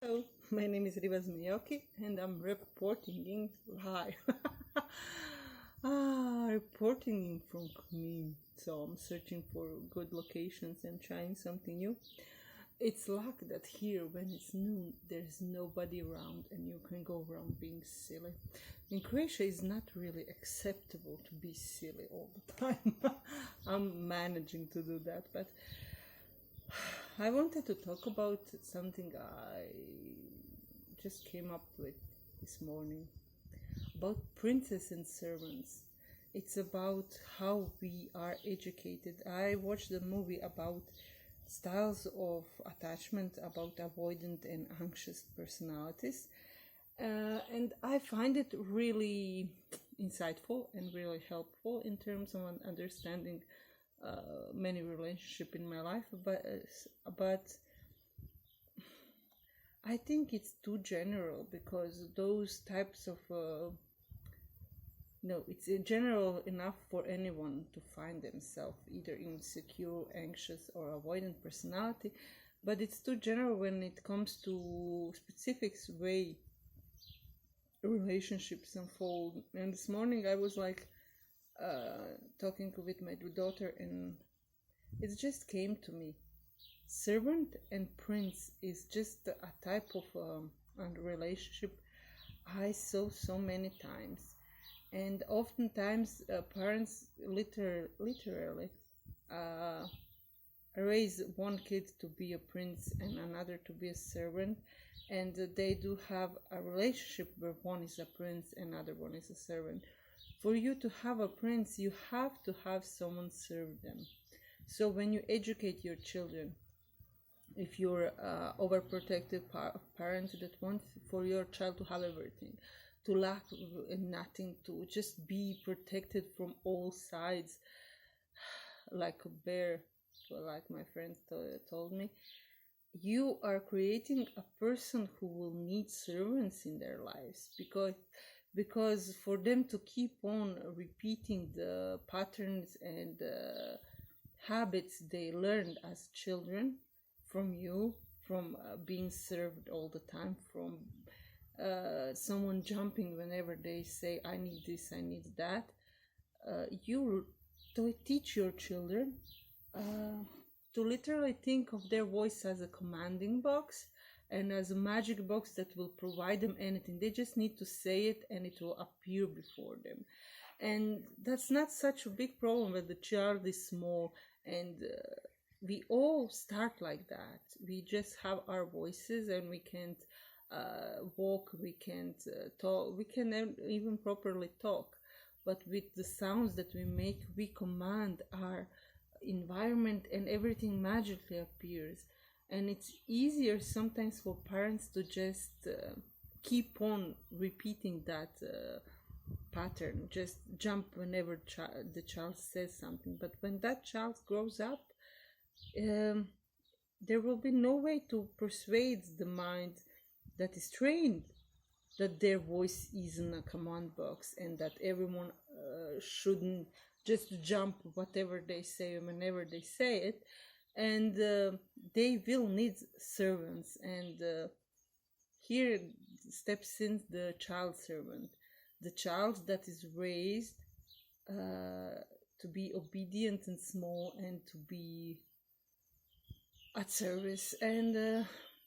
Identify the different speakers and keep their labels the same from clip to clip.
Speaker 1: Hello, my name is Riva Zmijoki and I'm reporting live. Reporting from Kmin. So I'm searching for good locations and trying something new. It's luck that here when it's noon there's nobody around and you can go around being silly. In Croatia it's not really acceptable to be silly all the time. I'm managing to do that, but I wanted to talk about something I just came up with this morning about princes and servants. It's about how we are educated. I watched a movie about styles of attachment, about avoidant and anxious personalities, and I find it really insightful and really helpful in terms of understanding many relationship in my life, but I think it's too general because those types of no, it's general enough for anyone to find themselves either insecure, anxious, or avoidant personality, but it's too general when it comes to specifics way relationships unfold. And this morning I was like talking with my daughter, and it just came to me. Servant and prince is just a type of relationship I saw so many times, and oftentimes parents literally uh, raise one kid to be a prince and another to be a servant, and they do have a relationship where one is a prince and another one is a servant. For you to have a prince, you have to have someone serve them. So when you educate your children, if you're overprotective parent that wants for your child to have everything, to lack nothing, to just be protected from all sides, like a bear, like my friend told me, you are creating a person who will need servants in their lives, because for them to keep on repeating the patterns and habits they learned as children from you, from being served all the time, from someone jumping whenever they say I need this, I need that, you to teach your children to literally think of their voice as a commanding box and as a magic box that will provide them anything. They just need to say it and it will appear before them. And that's not such a big problem when the child is small, and we all start like that. We just have our voices and we can't walk, we can't talk, we can even properly talk. But with the sounds that we make, we command our environment and everything magically appears. And it's easier sometimes for parents to just keep on repeating that pattern, just jump whenever the child says something. But when that child grows up, there will be no way to persuade the mind that is trained that their voice is in a command box and that everyone shouldn't just jump whatever they say whenever they say it. And they will need servants, and here steps in the child servant, the child that is raised to be obedient and small and to be at service. And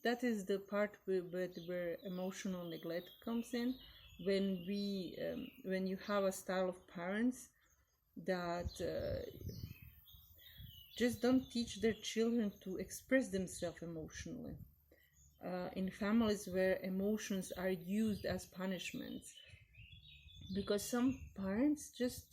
Speaker 1: that is the part where emotional neglect comes in, when you have a style of parents that just don't teach their children to express themselves emotionally. In families where emotions are used as punishments, because some parents just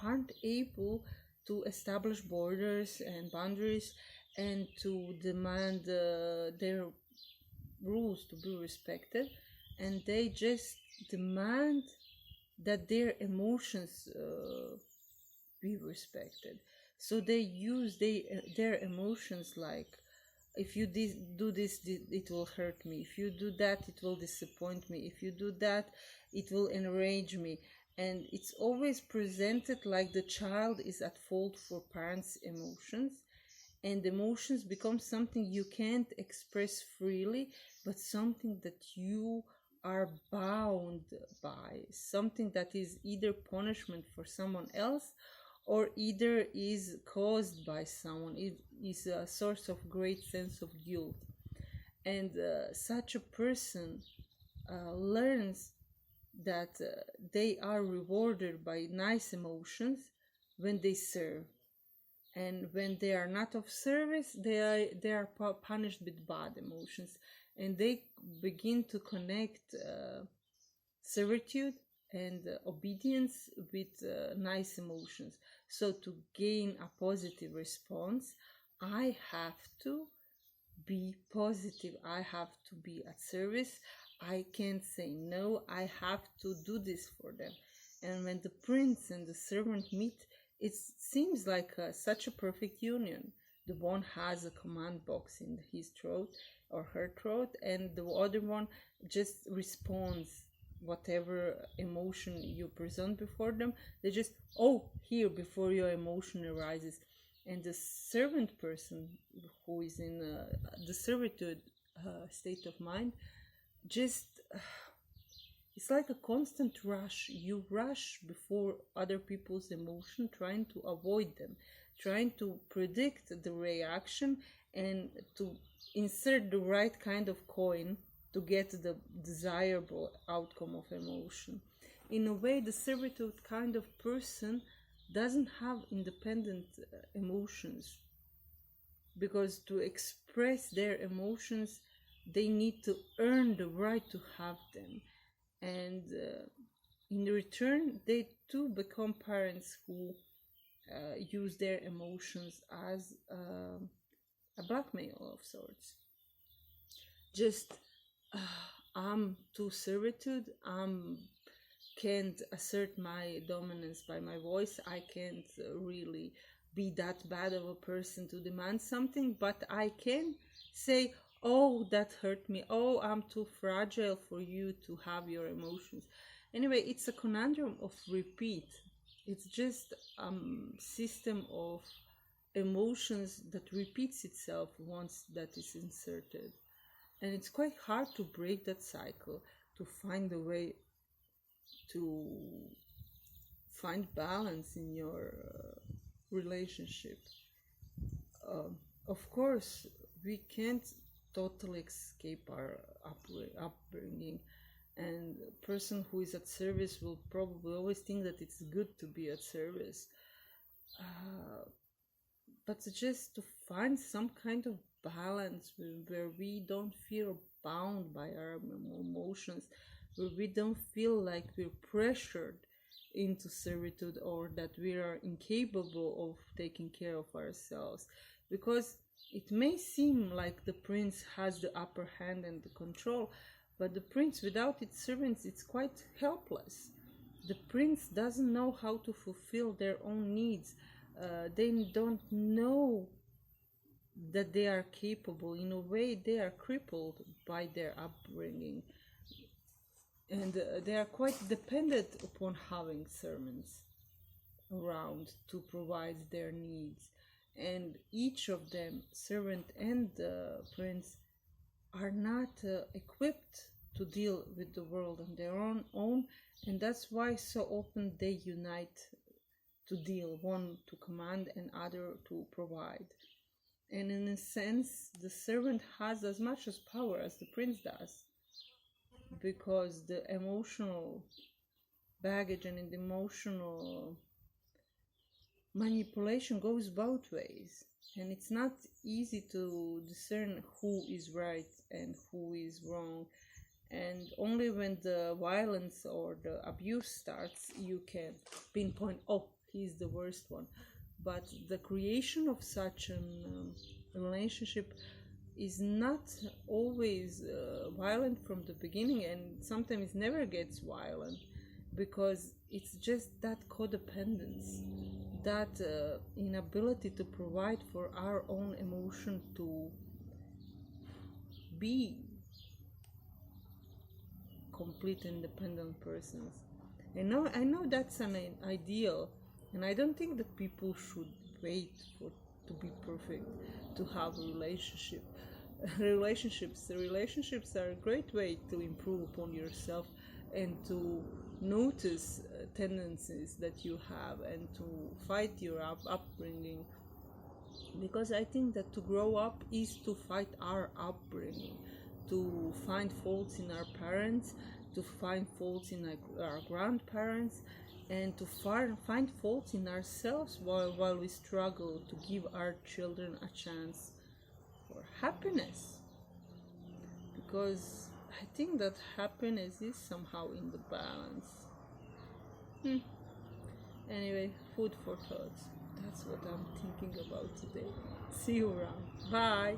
Speaker 1: aren't able to establish borders and boundaries and to demand their rules to be respected, and they just demand that their emotions be respected. So they use their emotions like, if you do this, it will hurt me. If you do that, it will disappoint me. If you do that, it will enrage me. And it's always presented like the child is at fault for parents' emotions. and emotions become something you can't express freely, but something that you are bound by, something that is either punishment for someone else or either is caused by someone. It is a source of great sense of guilt. And such a person learns that they are rewarded by nice emotions when they serve, and when they are not of service, they are punished with bad emotions, and they begin to connect servitude and obedience with nice emotions. So to gain a positive response, I have to be positive, I have to be at service, I can't say no, I have to do this for them. And when the prince and the servant meet, it seems like such a perfect union. The one has a command box in his throat or her throat, and the other one just responds whatever emotion you present before them. They just, oh, here, before your emotion arises. And the servant person who is in the servitude state of mind, just it's like a constant rush. You rush before other people's emotion, trying to avoid them, trying to predict the reaction and to insert the right kind of coin to get the desirable outcome of emotion. In a way, the servitude kind of person doesn't have independent emotions, because to express their emotions they need to earn the right to have them, and in return they too become parents who use their emotions as a blackmail of sorts. Just I'm too servitude, can't assert my dominance by my voice, I can't really be that bad of a person to demand something, but I can say, oh, that hurt me, oh, I'm too fragile for you to have your emotions. Anyway, it's a conundrum of repeat. It's just a system of emotions that repeats itself once that is inserted, and it's quite hard to break that cycle, to find a way to find balance in your relationship. Of course, we can't totally escape our upbringing, and a person who is at service will probably always think that it's good to be at service. But just to find some kind of balance where we don't feel bound by our emotions, where we don't feel like we're pressured into servitude or that we are incapable of taking care of ourselves. Because it may seem like the prince has the upper hand and the control, but the prince without its servants is quite helpless. The prince doesn't know how to fulfill their own needs. They don't know that they are capable. In a way, they are crippled by their upbringing, and they are quite dependent upon having servants around to provide their needs. And each of them, servant and prince, are not equipped to deal with the world on their own, and that's why so often they unite to deal, one to command and other to provide. And in a sense, the servant has as much as power as the prince does, because the emotional baggage and the emotional manipulation goes both ways, and it's not easy to discern who is right and who is wrong. And only when the violence or the abuse starts, you can pinpoint, oh, he's the worst one. But the creation of such a relationship is not always violent from the beginning, and sometimes never gets violent, because it's just that codependence, that inability to provide for our own emotion to be complete independent persons. I know that's an ideal, and I don't think that people should wait for to be perfect, to have a relationship. Relationships are a great way to improve upon yourself and to notice tendencies that you have and to fight your upbringing, because I think that to grow up is to fight our upbringing, to find faults in our parents, to find faults in our grandparents, and to find faults in ourselves while we struggle to give our children a chance for happiness. Because I think that happiness is somehow in the balance. Anyway, food for thought. That's what I'm thinking about today. See you around. Bye.